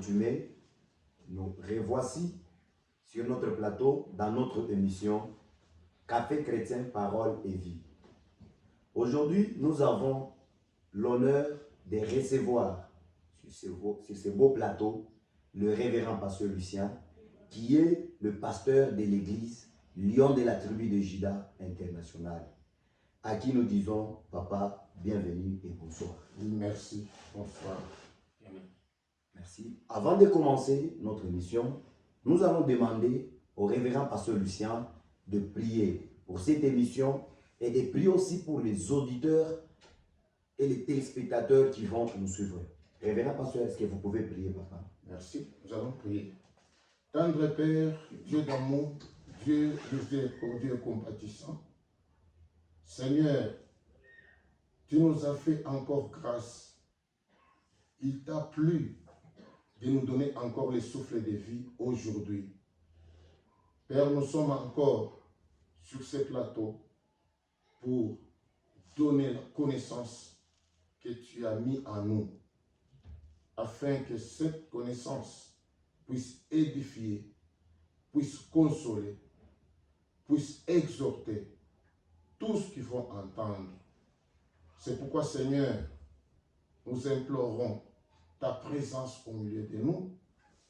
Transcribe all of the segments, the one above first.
l'accoutumée, nous revoici sur notre plateau dans notre émission Café chrétien, parole et vie. Aujourd'hui, nous avons l'honneur de recevoir sur ce beau plateau le révérend pasteur Lucien, qui est le pasteur de l'église Lion de la tribu de Juda international, à qui nous disons, papa, bienvenue et bonsoir. Merci, bonsoir. Merci. Avant de commencer notre émission, nous allons demander au révérend pasteur Lucien de prier pour cette émission et de prier aussi pour les auditeurs et les téléspectateurs qui vont nous suivre. Révérend pasteur, est-ce que vous pouvez prier, papa? Merci, nous allons prier. Tendre Père, Dieu d'amour, Dieu miséricordieux et compatissant, Seigneur, tu nous as fait encore grâce. Il t'a plu de nous donner encore le souffle de vie aujourd'hui. Père, nous sommes encore sur ce plateau pour donner la connaissance que tu as mis en nous, afin que cette connaissance puisse édifier, puisse consoler, puisse exhorter tous qui vont entendre. C'est pourquoi, Seigneur, nous implorons ta présence au milieu de nous.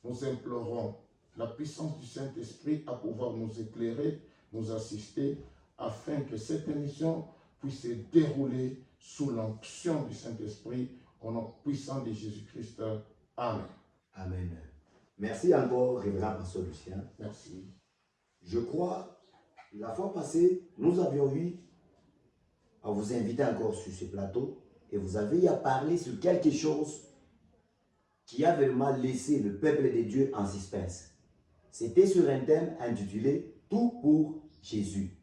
Nous implorons la puissance du Saint-Esprit à pouvoir nous éclairer, nous assister, afin que cette émission puisse se dérouler sous l'onction du Saint-Esprit, au nom puissant de Jésus-Christ. Amen. Amen. Merci encore, révérend pasteur Lucien. Merci. Je crois, la fois passée, nous avions eu à vous inviter encore sur ce plateau et vous avez à parler sur quelque chose qui a vraiment laissé le peuple de Dieu en suspense. C'était sur un thème intitulé « Tout pour Jésus ».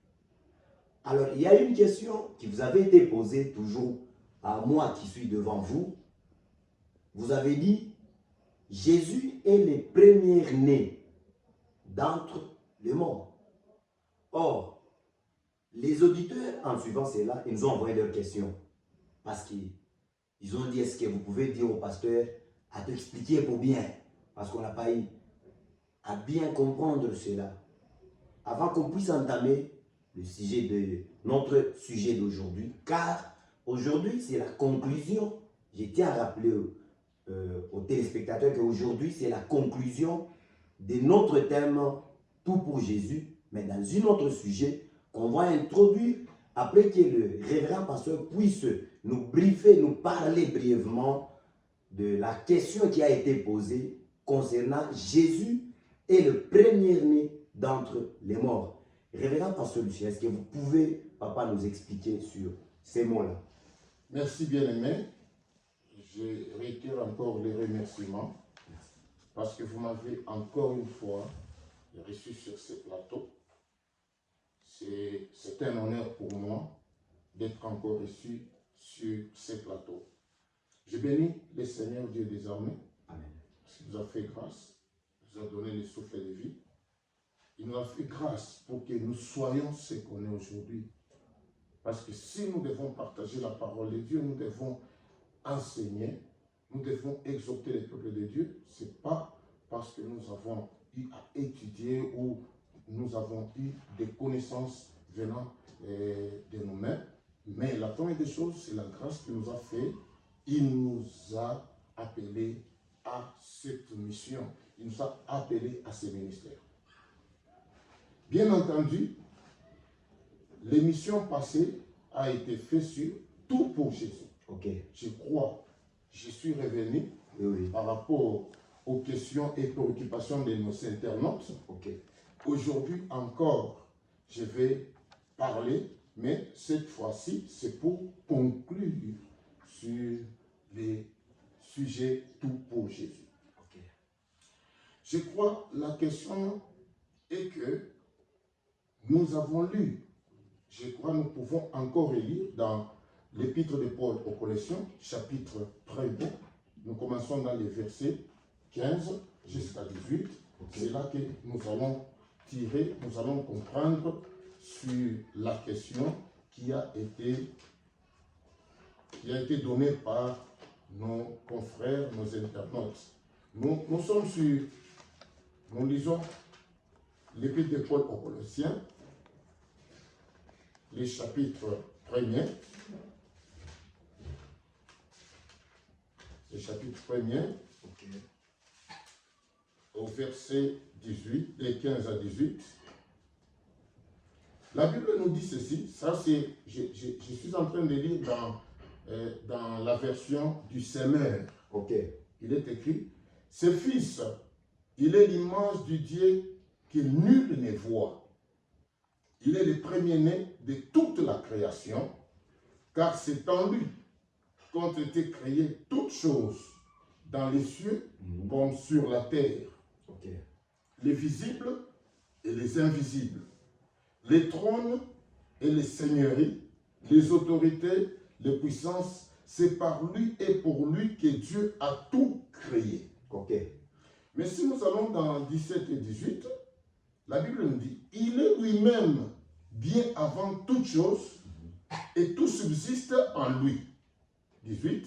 Alors, il y a une question qui vous avait été posée toujours à moi qui suis devant vous. Vous avez dit « Jésus est le premier-né d'entre les morts ». Or, les auditeurs, en suivant cela, ils nous ont envoyé leurs questions. Parce qu'ils ont dit, est-ce que vous pouvez dire au pasteur à t'expliquer pour bien? Parce qu'on n'a pas eu à bien comprendre cela. Avant qu'on puisse entamer le sujet de notre sujet d'aujourd'hui. Car aujourd'hui, c'est la conclusion. Je tiens à rappeler aux téléspectateurs qu'aujourd'hui, c'est la conclusion de notre thème « Tout pour Jésus », mais dans un autre sujet qu'on va introduire après que le révérend pasteur puisse nous briefer, nous parler brièvement de la question qui a été posée concernant Jésus et le premier-né d'entre les morts. Révérend pasteur Lucien, est-ce que vous pouvez, papa, nous expliquer sur ces mots-là? Merci bien-aimé. Je réitère encore les remerciements parce que vous m'avez encore une fois reçu sur ce plateau. C'est un honneur pour moi d'être encore reçu sur ce plateau. Je bénis le Seigneur Dieu des armées. Amen. Parce qu'il nous a fait grâce, il nous a donné le souffle de vie. Il nous a fait grâce pour que nous soyons ce qu'on est aujourd'hui. Parce que si nous devons partager la parole de Dieu, nous devons enseigner, nous devons exhorter le peuple de Dieu. Ce n'est pas parce que nous avons eu à étudier ou nous avons eu des connaissances venant de nous-mêmes. Mais la première des choses, c'est la grâce qu'il nous a fait. Il nous a appelés à cette mission. Il nous a appelés à ce ministère. Bien entendu, l'émission passée a été faite sur Tout pour Jésus. Okay. Je crois, je suis revenu Oui. par rapport aux questions et préoccupations de nos internautes. Okay. Aujourd'hui encore, je vais parler, mais cette fois-ci, c'est pour conclure sur les sujets Tout pour Jésus. Okay. Je crois la question est que nous avons lu, je crois nous pouvons encore lire dans l'épître de Paul aux Colossiens, chapitre 13. Nous commençons dans les versets 15 jusqu'à 18. Okay. C'est là que nous allons tirer, nous allons comprendre sur la question qui a été donnée par nos confrères, nos internautes. Nous sommes sur, nous lisons l'Épître de Paul aux Colossiens, les chapitres 1er. Le chapitre 1er, au verset 18, des 15 à 18. La Bible nous dit ceci, ça c'est, je suis en train de lire dans la version du Semeur. Il est écrit, ce fils, il est l'image du Dieu que nul ne voit. Il est le premier-né de toute la création, car c'est en lui qu'ont été créées toutes choses dans les cieux comme sur la terre, les visibles et les invisibles, les trônes et les seigneuries, les autorités, les puissances. C'est par lui et pour lui que Dieu a tout créé. Mais si nous allons dans 17 et 18, la Bible nous dit, il est lui-même bien avant toute chose et tout subsiste en lui. 18,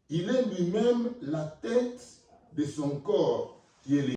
il est lui-même la tête de son corps qui est